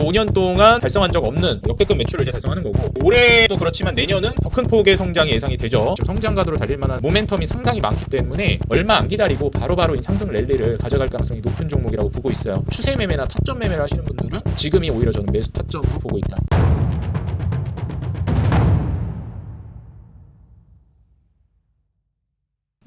5년 동안 달성한 적 없는 역대급 매출을 이제 달성하는 거고, 올해도 그렇지만 내년은 더 큰 폭의 성장이 예상이 되죠. 지금 성장 가도로 달릴 만한 모멘텀이 상당히 많기 때문에 얼마 안 기다리고 바로바로 이 상승 랠리를 가져갈 가능성이 높은 종목이라고 보고 있어요. 추세 매매나 타점 매매를 하시는 분들은 지금이 오히려 저는 매수 타점으로 보고 있다.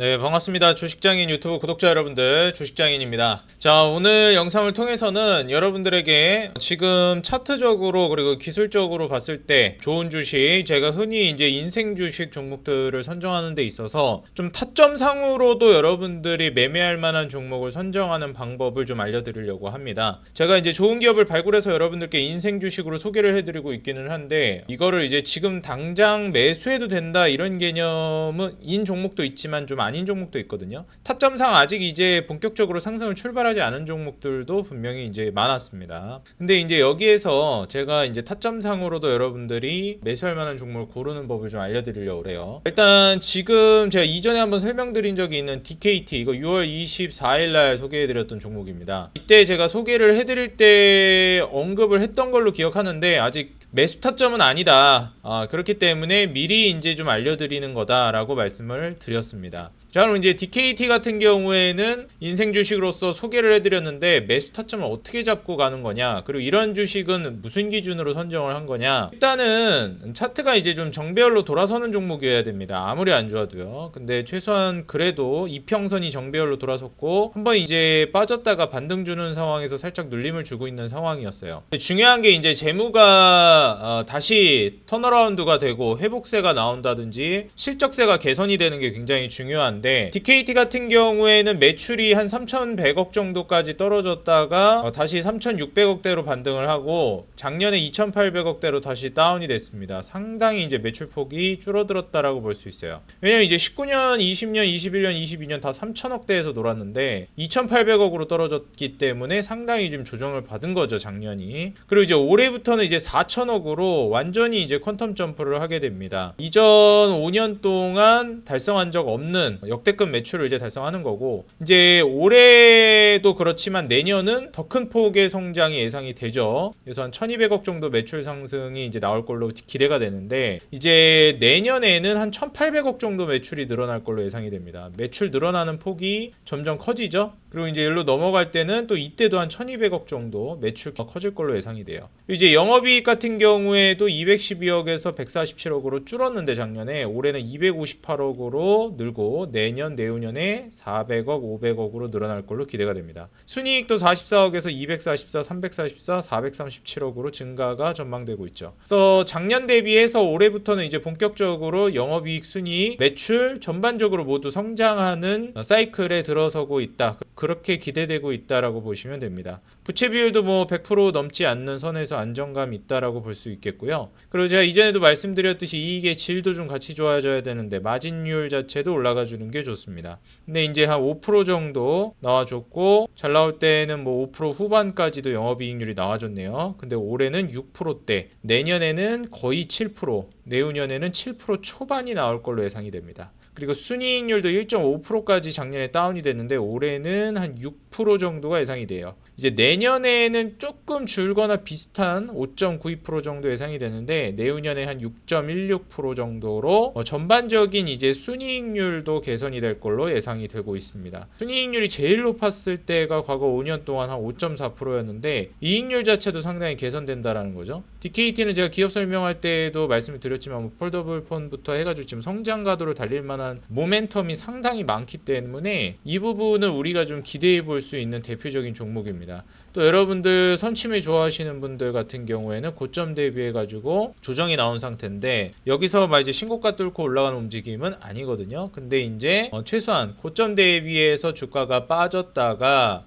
네, 반갑습니다. 주식장인 유튜브 구독자 여러분들, 주식장인입니다. 자, 오늘 영상을 통해서는 여러분들에게 지금 차트적으로 그리고 기술적으로 봤을 때 좋은 주식, 제가 흔히 이제 인생 주식 종목들을 선정하는 데 있어서 좀 타점상으로도 여러분들이 매매할 만한 종목을 선정하는 방법을 좀 알려드리려고 합니다. 제가 이제 좋은 기업을 발굴해서 여러분들께 인생 주식으로 소개를 해드리고 있기는 한데, 이거를 이제 지금 당장 매수해도 된다 이런 개념은 인 종목도 있지만 좀 아닌 종목도 있거든요. 타점상 아직 이제 본격적으로 상승을 출발하지 않은 종목들도 분명히 이제 많았습니다. 근데 이제 여기에서 제가 이제 타점상으로도 여러분들이 매수할 만한 종목을 고르는 법을 좀 알려드리려고 그래요. 일단 지금 제가 이전에 한번 설명드린 적이 있는 DKT, 이거 6월 24일날 소개해드렸던 종목입니다. 이때 제가 소개를 해드릴 때 언급을 했던 걸로 기억하는데, 아직 매수 타점은 아니다. 그렇기 때문에 미리 이제 좀 알려드리는 거다라고 말씀을 드렸습니다. 자, 그럼 이제 DKT 같은 경우에는 인생 주식으로서 소개를 해드렸는데, 매수 타점을 어떻게 잡고 가는 거냐, 그리고 이런 주식은 무슨 기준으로 선정을 한 거냐. 일단은 차트가 이제 좀 정배열로 돌아서는 종목이어야 됩니다. 아무리 안 좋아도요. 근데 최소한 그래도 이평선이 정배열로 돌아섰고, 한번 이제 빠졌다가 반등 주는 상황에서 살짝 눌림을 주고 있는 상황이었어요. 중요한 게 이제 재무가 다시 턴어라운드가 되고 회복세가 나온다든지 실적세가 개선이 되는 게 굉장히 중요한데, DKT 같은 경우에는 매출이 한 3,100억 정도까지 떨어졌다가 다시 3,600억대로 반등을 하고, 작년에 2,800억대로 다시 다운이 됐습니다. 상당히 이제 매출폭이 줄어들었다라고 볼 수 있어요. 왜냐면 이제 19년, 20년, 21년, 22년 다 3,000억대에서 놀았는데 2,800억으로 떨어졌기 때문에 상당히 좀 조정을 받은 거죠, 작년이. 그리고 이제 올해부터는 이제 4,000억으로 완전히 이제 퀀텀 점프를 하게 됩니다. 이전 5년 동안 달성한 적 없는 역대급 매출을 이제 달성하는 거고, 이제 올해도 그렇지만 내년은 더 큰 폭의 성장이 예상이 되죠. 그래서 한 1200억 정도 매출 상승이 이제 나올 걸로 기대가 되는데, 이제 내년에는 한 1800억 정도 매출이 늘어날 걸로 예상이 됩니다. 매출 늘어나는 폭이 점점 커지죠. 그리고 이제 여기로 넘어갈 때는 또 이때도 한 1200억 정도 매출이 커질 걸로 예상이 돼요. 이제 영업이익 같은 경우에도 212억에서 147억으로 줄었는데 작년에, 올해는 258억으로 늘고 내년 내후년에 400억 500억으로 늘어날 걸로 기대가 됩니다. 순이익도 44억에서 244, 344, 437억으로 증가가 전망되고 있죠. 그래서 작년 대비해서 올해부터는 이제 본격적으로 영업이익, 순이익, 매출 전반적으로 모두 성장하는 사이클에 들어서고 있다. 그렇게 기대되고 있다라고 보시면 됩니다. 부채 비율도 뭐 100% 넘지 않는 선에서 안정감이 있다라고 볼 수 있겠고요. 그리고 제가 이전에도 말씀드렸듯이 이익의 질도 좀 같이 좋아져야 되는데 마진율 자체도 올라가 주는 게 좋습니다. 근데 이제 한 5% 정도 나와줬고, 잘 나올 때는 뭐 5% 후반까지도 영업이익률이 나와줬네요. 근데 올해는 6%대, 내년에는 거의 7%, 내후년에는 7% 초반이 나올 걸로 예상이 됩니다. 그리고 순이익률도 1.5%까지 작년에 다운이 됐는데 올해는 한 6% 정도가 예상이 돼요. 이제 내년에는 조금 줄거나 비슷한 5.92% 정도 예상이 되는데, 내후년에 한 6.16% 정도로 전반적인 이제 순이익률도 개선이 될 걸로 예상이 되고 있습니다. 순이익률이 제일 높았을 때가 과거 5년 동안 한 5.4%였는데 이익률 자체도 상당히 개선된다라는 거죠. DKT는 제가 기업 설명할 때도 말씀을 드렸지만 뭐 폴더블 폰부터 해가지고 지금 성장 가도를 달릴 만한 모멘텀이 상당히 많기 때문에 이 부분은 우리가 좀 기대해 볼 수 있는 대표적인 종목입니다. 또 여러분들 선침을 좋아하시는 분들 같은 경우에는 고점 대비해 가지고 조정이 나온 상태인데, 여기서 막 이제 신고가 뚫고 올라가는 움직임은 아니거든요. 근데 이제 최소한 고점 대비해서 주가가 빠졌다가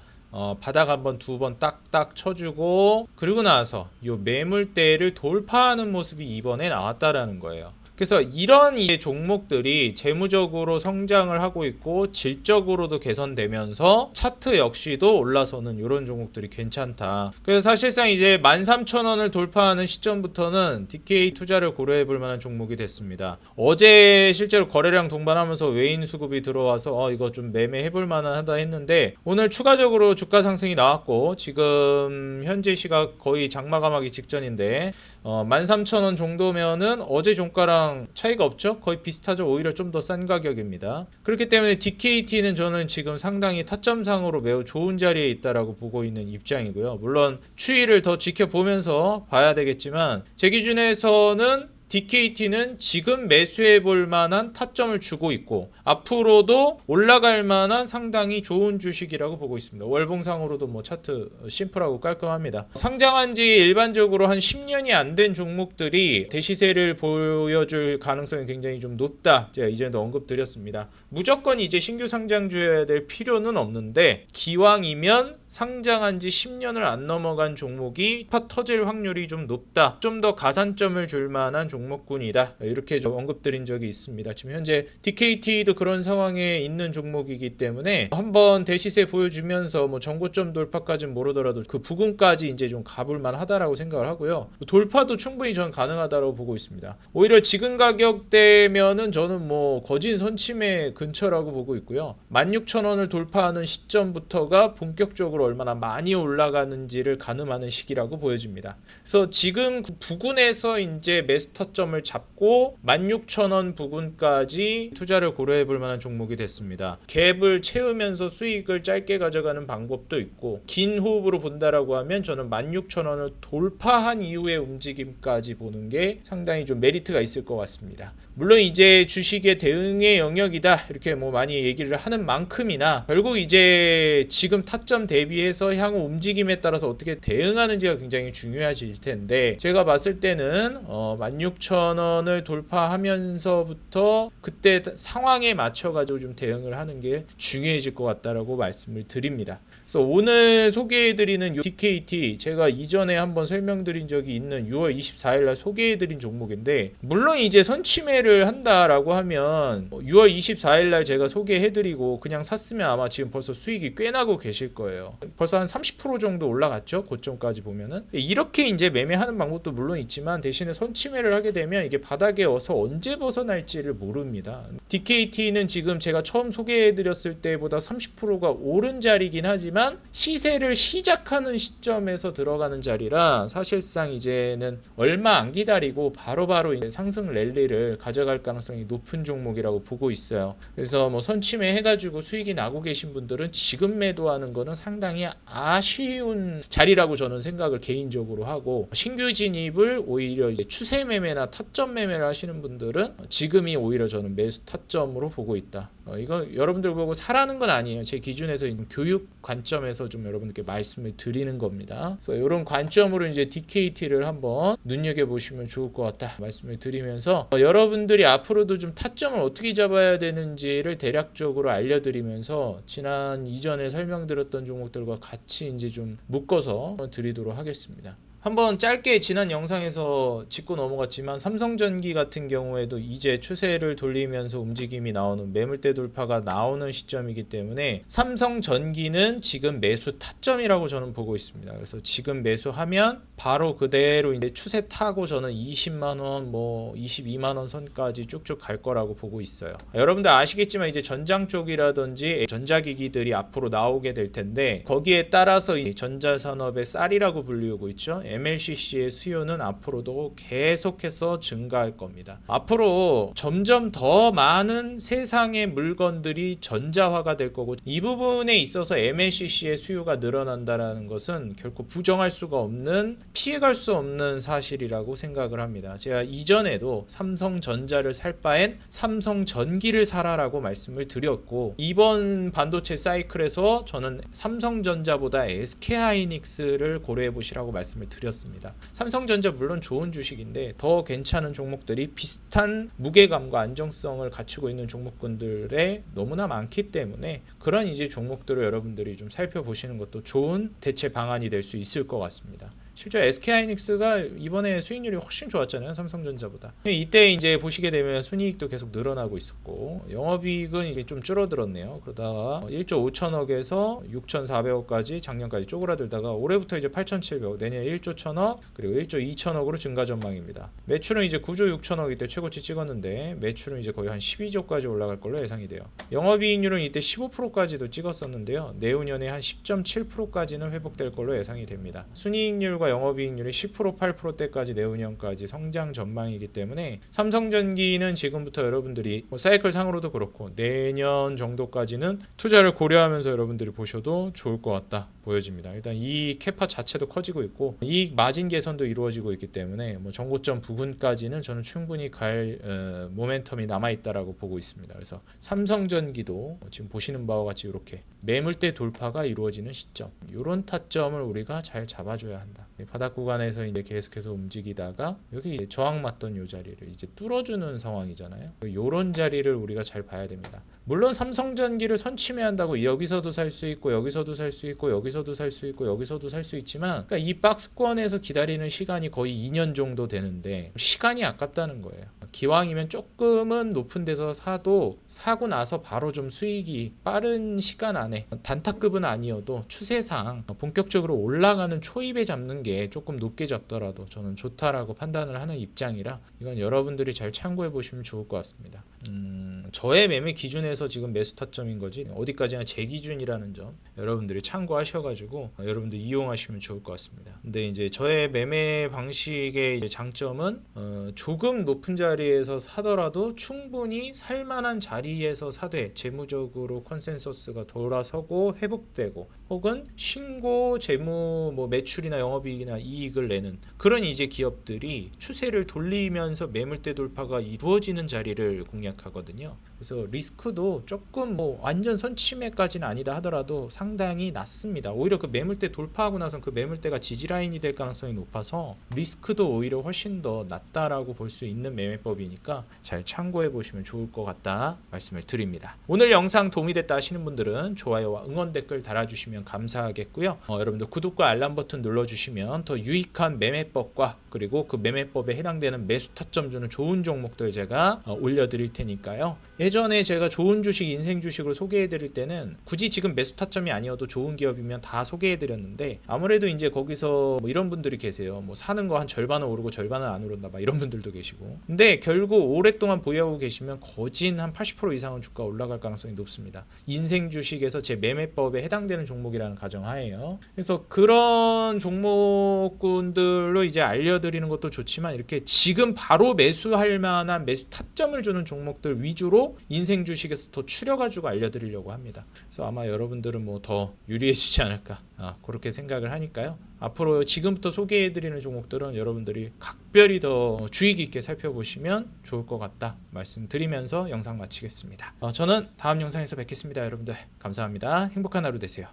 바닥 한번 두 번 딱딱 쳐주고, 그리고 나서 요 매물대를 돌파하는 모습이 이번에 나왔다라는 거예요. 그래서 이런 이 종목들이 재무적으로 성장을 하고 있고 질적으로도 개선되면서 차트 역시도 올라서는 이런 종목들이 괜찮다. 그래서 사실상 이제 13,000원을 돌파하는 시점부터는 DK 투자를 고려해 볼 만한 종목이 됐습니다. 어제 실제로 거래량 동반하면서 외인 수급이 들어와서 이거 좀 매매해 볼 만하다 했는데 오늘 추가적으로 주가 상승이 나왔고 지금 현재 시각 거의 장마감하기 직전인데 13,000원 정도면은 어제 종가랑 차이가 없죠? 거의 비슷하죠. 오히려 좀 더 싼 가격입니다. 그렇기 때문에 DKT는 저는 지금 상당히 타점상으로 매우 좋은 자리에 있다라고 보고 있는 입장이고요. 물론 추이를 더 지켜보면서 봐야 되겠지만 제 기준에서는 DKT는 지금 매수해 볼 만한 타점을 주고 있고 앞으로도 올라갈 만한 상당히 좋은 주식이라고 보고 있습니다. 월봉상으로도 뭐 차트 심플하고 깔끔합니다. 상장한 지 일반적으로 한 10년이 안 된 종목들이 대시세를 보여줄 가능성이 굉장히 좀 높다. 제가 이전에도 언급드렸습니다. 무조건 이제 신규 상장주여야 될 필요는 없는데 기왕이면 상장한 지 10년을 안 넘어간 종목이 파 터질 확률이 좀 높다. 좀 더 가산점을 줄 만한 종목군이다. 이렇게 좀 언급드린 적이 있습니다. 지금 현재 DKT도 그런 상황에 있는 종목이기 때문에 한번 대시세 보여주면서 뭐 정고점 돌파까지는 모르더라도 그 부근까지 이제 좀 가볼 만하다라고 생각을 하고요. 돌파도 충분히 저는 가능하다고 보고 있습니다. 오히려 지금 가격대면은 저는 뭐 거진 선침해 근처라고 보고 있고요. 16,000원을 돌파하는 시점부터가 본격적으로 얼마나 많이 올라가는지를 가늠하는 시기라고 보여집니다. 그래서 지금 부근에서 이제 매수 타점을 잡고 16,000원 부근까지 투자를 고려해 볼 만한 종목이 됐습니다. 갭을 채우면서 수익을 짧게 가져가는 방법도 있고 긴 호흡으로 본다라고 하면 저는 16,000원을 돌파한 이후의 움직임까지 보는 게 상당히 좀 메리트가 있을 것 같습니다. 물론 이제 주식의 대응의 영역이다 이렇게 뭐 많이 얘기를 하는 만큼이나 결국 이제 지금 타점 대비해서 향후 움직임에 따라서 어떻게 대응하는지가 굉장히 중요해질 텐데 제가 봤을 때는 16,000원을 돌파하면서부터 그때 상황에 맞춰가지고 좀 대응을 하는 게 중요해질 것 같다라고 말씀을 드립니다. 그래서 오늘 소개해드리는 DKT 제가 이전에 한번 설명드린 적이 있는 6월 24일날 소개해드린 종목인데 물론 이제 선침해를 한다라고 하면 6월 24일날 제가 소개해드리고 그냥 샀으면 아마 지금 벌써 수익이 꽤 나고 계실 거예요. 벌써 한 30% 정도 올라갔죠. 고점까지 보면은 이렇게 이제 매매하는 방법도 물론 있지만 대신에 선침해를 하게 되면 이게 바닥에 와서 언제 벗어날지를 모릅니다. DKT는 지금 제가 처음 소개해드렸을 때보다 30%가 오른 자리긴 하지만 시세를 시작하는 시점에서 들어가는 자리라 사실상 이제는 얼마 안 기다리고 바로바로 이제 상승 랠리를 가져갈 가능성이 높은 종목이라고 보고 있어요. 그래서 뭐 선침해 해가지고 수익이 나고 계신 분들은 지금 매도하는 거는 상당히 아쉬운 자리라고 저는 생각을 개인적으로 하고 신규 진입을 오히려 이제 추세 매매나 타점 매매를 하시는 분들은 지금이 오히려 저는 매수 타점으로 보고 있다. 이거 여러분들 보고 사라는 건 아니에요. 제 기준에서 교육 관점에서 좀 여러분들께 말씀을 드리는 겁니다. 그래서 이런 관점으로 이제 DKT를 한번 눈여겨보시면 좋을 것 같다 말씀을 드리면서 여러분들이 앞으로도 좀 타점을 어떻게 잡아야 되는지를 대략적으로 알려드리면서 지난 이전에 설명드렸던 종목들과 같이 이제 좀 묶어서 드리도록 하겠습니다. 한번 짧게 지난 영상에서 짚고 넘어갔지만 삼성전기 같은 경우에도 이제 추세를 돌리면서 움직임이 나오는 매물대 돌파가 나오는 시점이기 때문에 삼성전기는 지금 매수 타점이라고 저는 보고 있습니다. 그래서 지금 매수하면 바로 그대로 이제 추세 타고 저는 20만원 뭐 22만원 선까지 쭉쭉 갈 거라고 보고 있어요. 여러분들 아시겠지만 이제 전장 쪽이라든지 전자기기들이 앞으로 나오게 될 텐데 거기에 따라서 이 전자산업의 쌀이라고 불리우고 있죠. MLCC의 수요는 앞으로도 계속해서 증가할 겁니다. 앞으로 점점 더 많은 세상의 물건들이 전자화가 될 거고 이 부분에 있어서 MLCC의 수요가 늘어난다는 것은 결코 부정할 수가 없는 피해갈 수 없는 사실이라고 생각을 합니다. 제가 이전에도 삼성전자를 살 바엔 삼성전기를 사라라고 말씀을 드렸고 이번 반도체 사이클에서 저는 삼성전자보다 SK하이닉스를 고려해 보시라고 말씀을 드렸습니다. 삼성전자 물론 좋은 주식인데 더 괜찮은 종목들이 비슷한 무게감과 안정성을 갖추고 있는 종목군들에 너무나 많기 때문에 그런 이제 종목들을 여러분들이 좀 살펴보시는 것도 좋은 대체 방안이 될 수 있을 것 같습니다. 실제 SK하이닉스가 이번에 수익률이 훨씬 좋았잖아요. 삼성전자보다. 이때 이제 보시게 되면 순이익도 계속 늘어나고 있었고 영업이익은 이게 좀 줄어들었네요. 그러다가 1조 5천억에서 6,400억까지 작년까지 쪼그라들다가 올해부터 이제 8,700억, 내년 1조 1천억, 그리고 1조 2천억으로 증가 전망입니다. 매출은 이제 9조 6천억 이때 최고치 찍었는데 매출은 이제 거의 한 12조까지 올라갈 걸로 예상이 돼요. 영업이익률은 이때 15%까지도 찍었었는데요. 내후년에 한 10.7%까지는 회복될 걸로 예상이 됩니다. 순이익률과 영업이익률이 10% 8%대까지 내후년까지 성장 전망이기 때문에 삼성전기는 지금부터 여러분들이 사이클 상으로도 그렇고 내년 정도까지는 투자를 고려하면서 여러분들이 보셔도 좋을 것 같다 보여집니다. 일단 이 캐파 자체도 커지고 있고 이익 마진 개선도 이루어지고 있기 때문에 정고점 부근까지는 저는 충분히 갈 모멘텀이 남아있다라고 보고 있습니다. 그래서 삼성전기도 지금 보시는 바와 같이 이렇게 매물대 돌파가 이루어지는 시점, 이런 타점을 우리가 잘 잡아줘야 한다. 바닥 구간에서 이제 계속해서 움직이다가 여기 저항 맞던 이 자리를 이제 뚫어주는 상황이잖아요. 이런 자리를 우리가 잘 봐야 됩니다. 물론 삼성전기를 선침해한다고 여기서도 살 수 있고 여기서도 살 수 있고 여기서도 살 수 있고 여기서도 살 수 있지만, 그러니까 이 박스권에서 기다리는 시간이 거의 2년 정도 되는데 시간이 아깝다는 거예요. 기왕이면 조금은 높은 데서 사도 사고 나서 바로 좀 수익이 빠른 시간 안에, 단타급은 아니어도 추세상 본격적으로 올라가는 초입에 잡는 게 조금 높게 잡더라도 저는 좋다라고 판단을 하는 입장이라 이건 여러분들이 잘 참고해 보시면 좋을 것 같습니다. 저의 매매 기준에서 지금 매수 타점인 거지 어디까지나 제 기준이라는 점 여러분들이 참고하셔가지고 여러분들 이용하시면 좋을 것 같습니다. 근데 이제 저의 매매 방식의 이제 장점은 조금 높은 자리에서 사더라도 충분히 살만한 자리에서 사되 재무적으로 컨센서스가 돌아서고 회복되고 혹은 신고 재무 매출이나 영업이익이나 이익을 내는 그런 이제 기업들이 추세를 돌리면서 매물대 돌파가 이루어지는 자리를 공략하거든요. 그래서 리스크도 조금 완전 선침해까지는 아니다 하더라도 상당히 낮습니다. 오히려 그 매물대 돌파하고 나서 그 매물대가 지지라인이 될 가능성이 높아서 리스크도 오히려 훨씬 더 낮다라고 볼 수 있는 매매법이니까 잘 참고해 보시면 좋을 것 같다 말씀을 드립니다. 오늘 영상 도움이 됐다 하시는 분들은 좋아요와 응원 댓글 달아주시면 감사하겠고요. 여러분들 구독과 알람 버튼 눌러주시면 더 유익한 매매법과 그리고 그 매매법에 해당되는 매수 타점 주는 좋은 종목들 제가 올려드릴 테니까요. 예전에 제가 좋은 주식, 인생 주식으로 소개해드릴 때는 굳이 지금 매수 타점이 아니어도 좋은 기업이면 다 소개해드렸는데 아무래도 이제 거기서 이런 분들이 계세요. 사는 거 한 절반은 오르고 절반은 안 오른다 이런 분들도 계시고. 근데 결국 오랫동안 보유하고 계시면 거진 한 80% 이상은 주가 올라갈 가능성이 높습니다. 인생 주식에서 제 매매법에 해당되는 종목이라는 가정하에요. 그래서 그런 종목군들로 이제 알려드리는 것도 좋지만 이렇게 지금 바로 매수할 만한 매수 타점을 주는 종목들 위주로 인생 주식에서 더 추려가지고 알려드리려고 합니다. 그래서 아마 여러분들은 더 유리해지지 않을까 그렇게 생각을 하니까요. 앞으로 지금부터 소개해드리는 종목들은 여러분들이 각별히 더 주의 깊게 살펴보시면 좋을 것 같다 말씀드리면서 영상 마치겠습니다. 저는 다음 영상에서 뵙겠습니다. 여러분들 감사합니다. 행복한 하루 되세요.